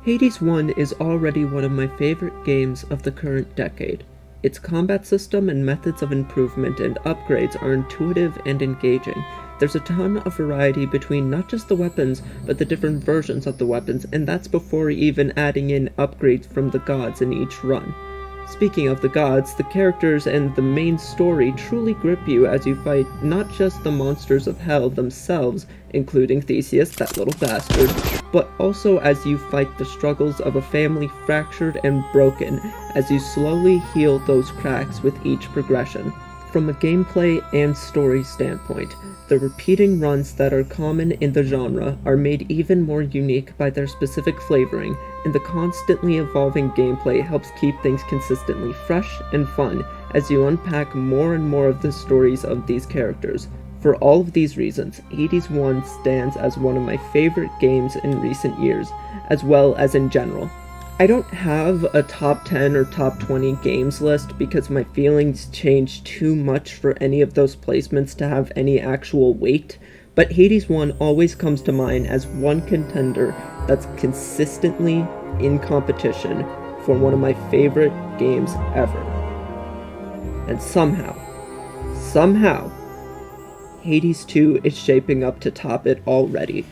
Hades 1 is already one of my favorite games of the current decade. Its combat system and methods of improvement and upgrades are intuitive and engaging. There's a ton of variety between not just the weapons, but the different versions of the weapons, and that's before even adding in upgrades from the gods in each run. Speaking of the gods, the characters and the main story truly grip you as you fight not just the monsters of hell themselves, including Theseus, that little bastard, but also as you fight the struggles of a family fractured and broken as you slowly heal those cracks with each progression. From a gameplay and story standpoint, the repeating runs that are common in the genre are made even more unique by their specific flavoring, and the constantly evolving gameplay helps keep things consistently fresh and fun as you unpack more and more of the stories of these characters. For all of these reasons, Hades 1 stands as one of my favorite games in recent years, as well as in general. I don't have a top 10 or top 20 games list because my feelings change too much for any of those placements to have any actual weight, but Hades 1 always comes to mind as one contender that's consistently in competition for one of my favorite games ever. And somehow, Hades 2 is shaping up to top it already.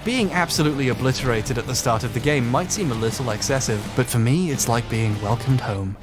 Being absolutely obliterated at the start of the game might seem a little excessive, but for me it's like being welcomed home.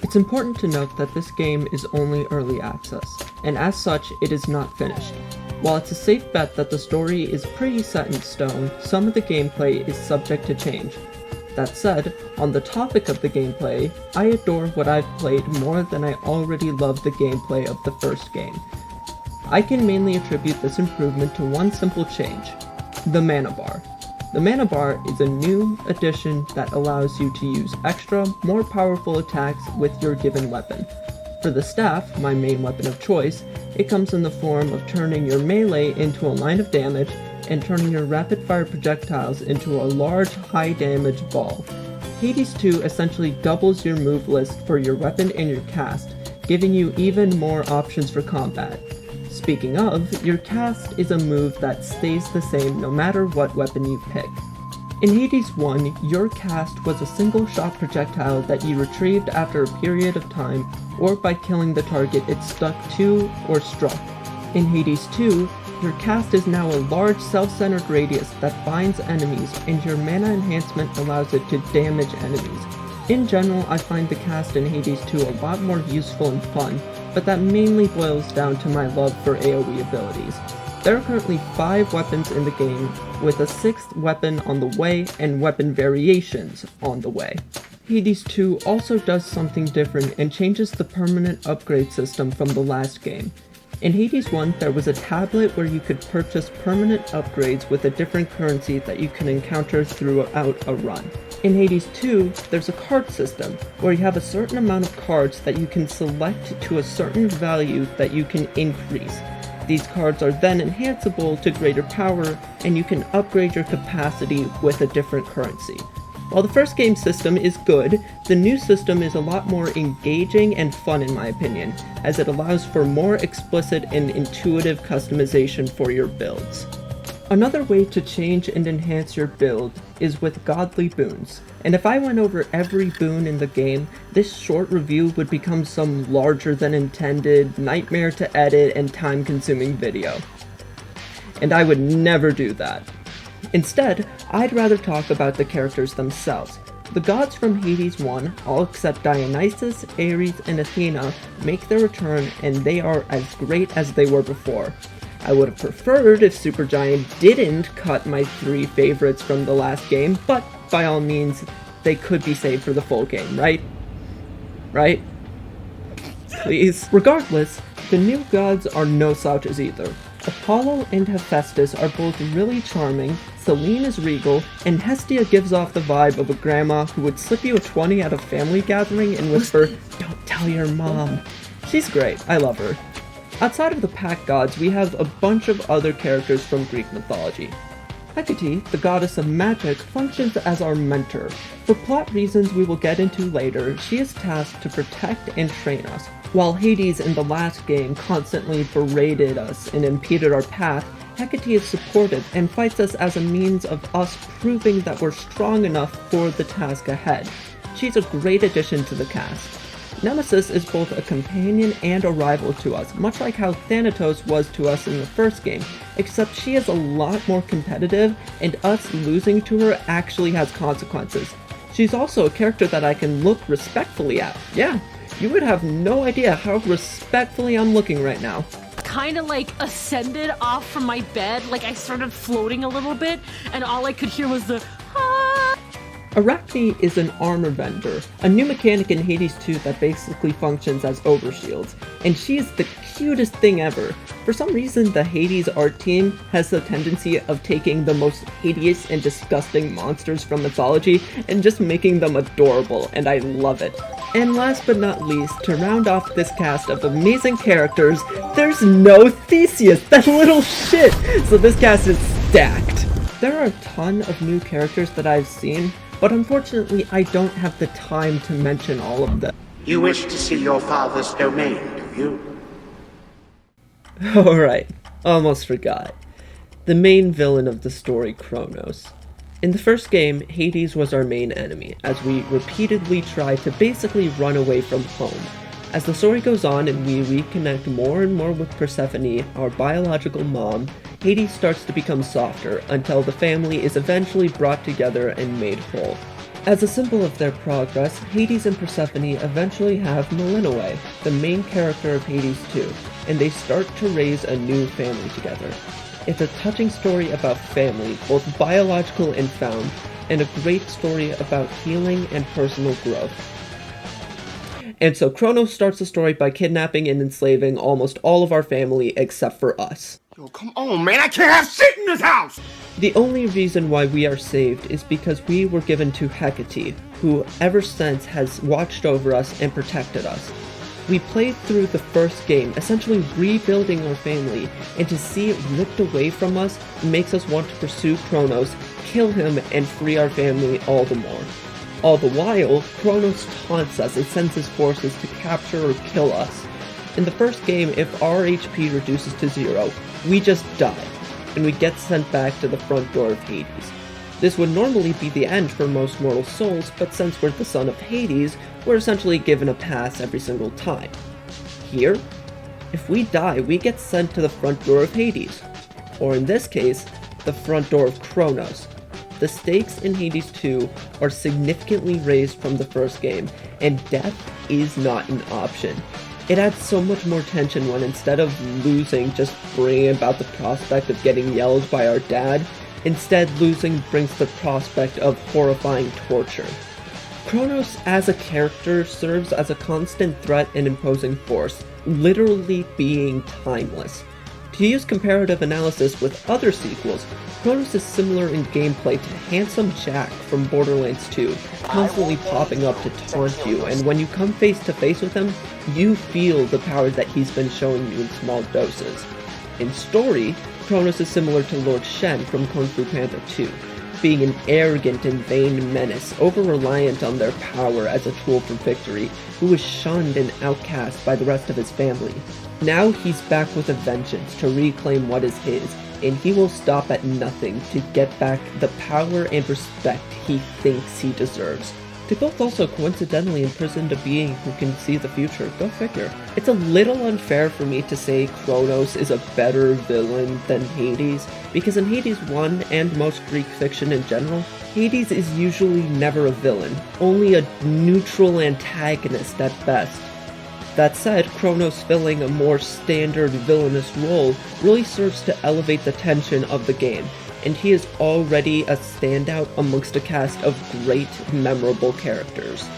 It's important to note that this game is only early access, and as such, it is not finished. While it's a safe bet that the story is pretty set in stone, some of the gameplay is subject to change. That said, on the topic of the gameplay, I adore what I've played more than I already love the gameplay of the first game. I can mainly attribute this improvement to one simple change: the mana bar. The mana bar is a new addition that allows you to use extra, more powerful attacks with your given weapon. For the staff, my main weapon of choice, it comes in the form of turning your melee into a line of damage and turning your rapid-fire projectiles into a large, high-damage ball. Hades 2 essentially doubles your move list for your weapon and your cast, giving you even more options for combat. Speaking of, your cast is a move that stays the same no matter what weapon you pick. In Hades 1, your cast was a single-shot projectile that you retrieved after a period of time or by killing the target it stuck to or struck. In Hades 2, your cast is now a large self-centered radius that binds enemies, and your mana enhancement allows it to damage enemies. In general, I find the cast in Hades 2 a lot more useful and fun, but that mainly boils down to my love for AoE abilities. There are currently 5 weapons in the game, with a 6th weapon on the way and weapon variations on the way. Hades 2 also does something different and changes the permanent upgrade system from the last game. In Hades 1, there was a tablet where you could purchase permanent upgrades with a different currency that you can encounter throughout a run. In Hades 2, there's a card system, where you have a certain amount of cards that you can select to a certain value that you can increase. These cards are then enhanceable to greater power, and you can upgrade your capacity with a different currency. While the first game system is good, the new system is a lot more engaging and fun in my opinion, as it allows for more explicit and intuitive customization for your builds. Another way to change and enhance your build is with godly boons, and if I went over every boon in the game, this short review would become some larger than intended, nightmare to edit and time-consuming video. And I would never do that. Instead, I'd rather talk about the characters themselves. The gods from Hades 1, all except Dionysus, Ares, and Athena, make their return, and they are as great as they were before. I would have preferred if Supergiant didn't cut my 3 favorites from the last game, but by all means, they could be saved for the full game, right? Right? Please. Regardless, the new gods are no slouches either. Apollo and Hephaestus are both really charming, Celine is regal, and Hestia gives off the vibe of a grandma who would slip you a 20 at a family gathering and whisper, "Don't tell your mom." She's great, I love her. Outside of the pack gods, we have a bunch of other characters from Greek mythology. Hecate, the goddess of magic, functions as our mentor. For plot reasons we will get into later, she is tasked to protect and train us. While Hades in the last game constantly berated us and impeded our path, Hecate is supportive and fights us as a means of us proving that we're strong enough for the task ahead. She's a great addition to the cast. Nemesis is both a companion and a rival to us, much like how Thanatos was to us in the first game, except she is a lot more competitive, and us losing to her actually has consequences. She's also a character that I can look respectfully at. Yeah, you would have no idea how respectfully I'm looking right now. Kind of like ascended off from my bed, like I started floating a little bit, and all I could hear was the ah. Arachne is an armor vendor, a new mechanic in Hades 2 that basically functions as overshields, and she is the cutest thing ever. For some reason, the Hades art team has the tendency of taking the most hideous and disgusting monsters from mythology and just making them adorable, and I love it. And last but not least, to round off this cast of amazing characters, there's no Theseus, that little shit! So this cast is stacked. There are a ton of new characters that I've seen, but unfortunately I don't have the time to mention all of them. You wish to see your father's domain, do you? Alright, almost forgot. The main villain of the story, Kronos. In the first game, Hades was our main enemy, as we repeatedly try to basically run away from home. As the story goes on and we reconnect more and more with Persephone, our biological mom, Hades starts to become softer until the family is eventually brought together and made whole. As a symbol of their progress, Hades and Persephone eventually have Melinoe, the main character of Hades 2, and they start to raise a new family together. It's a touching story about family, both biological and found, and a great story about healing and personal growth. And so Kronos starts the story by kidnapping and enslaving almost all of our family except for us. Yo, come on, man, I can't have shit in this house! The only reason why we are saved is because we were given to Hecate, who ever since has watched over us and protected us. We played through the first game, essentially rebuilding our family, and to see it ripped away from us makes us want to pursue Kronos, kill him, and free our family all the more. All the while, Kronos taunts us and sends his forces to capture or kill us. In the first game, if our HP reduces to 0, we just die, and we get sent back to the front door of Hades. This would normally be the end for most mortal souls, but since we're the son of Hades, we're essentially given a pass every single time. Here, if we die, we get sent to the front door of Hades, or in this case, the front door of Kronos. The stakes in Hades 2 are significantly raised from the first game, and death is not an option. It adds so much more tension when instead of losing just bringing about the prospect of getting yelled by our dad, instead losing brings the prospect of horrifying torture. Kronos as a character serves as a constant threat and imposing force, literally being timeless. To use comparative analysis with other sequels, Kronos is similar in gameplay to Handsome Jack from Borderlands 2, constantly popping up to taunt you, and when you come face to face with him, you feel the power that he's been showing you in small doses. In story, Kronos is similar to Lord Shen from Kung Fu Panda 2, being an arrogant and vain menace, over-reliant on their power as a tool for victory, who is shunned and outcast by the rest of his family. Now he's back with a vengeance to reclaim what is his, and he will stop at nothing to get back the power and respect he thinks he deserves. They both also coincidentally imprisoned a being who can see the future, go figure. It's a little unfair for me to say Kronos is a better villain than Hades, because in Hades 1 and most Greek fiction in general, Hades is usually never a villain, only a neutral antagonist at best. That said, Kronos filling a more standard villainous role really serves to elevate the tension of the game, and he is already a standout amongst a cast of great, memorable characters.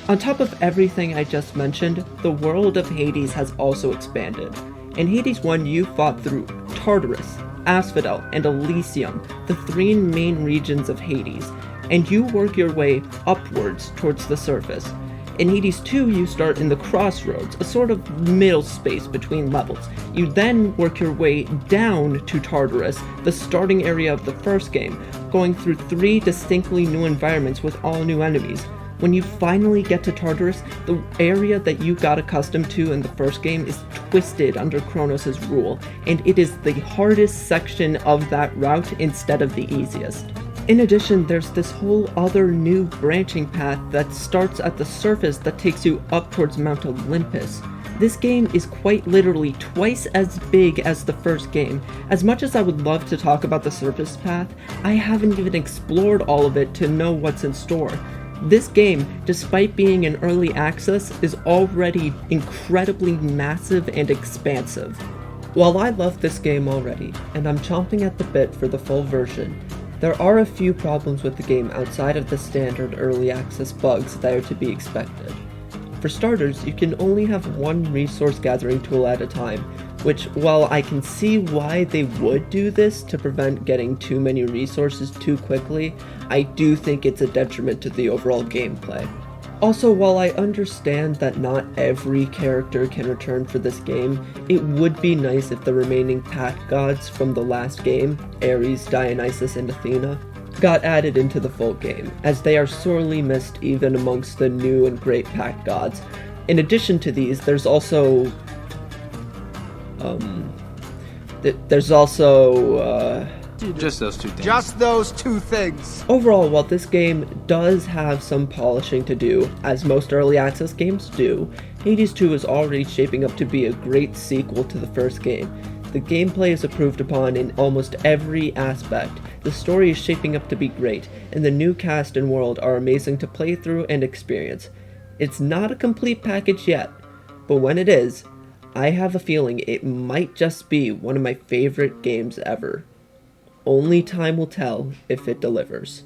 On top of everything I just mentioned, the world of Hades has also expanded. In Hades 1, you fought through Tartarus, Asphodel, and Elysium, the 3 main regions of Hades, and you work your way upwards towards the surface. In Hades 2, you start in the Crossroads, a sort of middle space between levels. You then work your way down to Tartarus, the starting area of the first game, going through 3 distinctly new environments with all new enemies. When you finally get to Tartarus, the area that you got accustomed to in the first game is twisted under Kronos' rule, and it is the hardest section of that route instead of the easiest. In addition, there's this whole other new branching path that starts at the surface that takes you up towards Mount Olympus. This game is quite literally twice as big as the first game. As much as I would love to talk about the surface path, I haven't even explored all of it to know what's in store. This game, despite being in early access, is already incredibly massive and expansive. While I love this game already, and I'm chomping at the bit for the full version, there are a few problems with the game outside of the standard early access bugs that are to be expected. For starters, you can only have one resource gathering tool at a time, which, while I can see why they would do this to prevent getting too many resources too quickly, I do think it's a detriment to the overall gameplay. Also, while I understand that not every character can return for this game, it would be nice if the remaining pack gods from the last game, Ares, Dionysus, and Athena, got added into the full game, as they are sorely missed even amongst the new and great pack gods. In addition to these, there's also Just those 2 things. Just those 2 things. Overall, while this game does have some polishing to do, as most early access games do, Hades 2 is already shaping up to be a great sequel to the first game. The gameplay is improved upon in almost every aspect, the story is shaping up to be great, and the new cast and world are amazing to play through and experience. It's not a complete package yet, but when it is, I have a feeling it might just be one of my favorite games ever. Only time will tell if it delivers.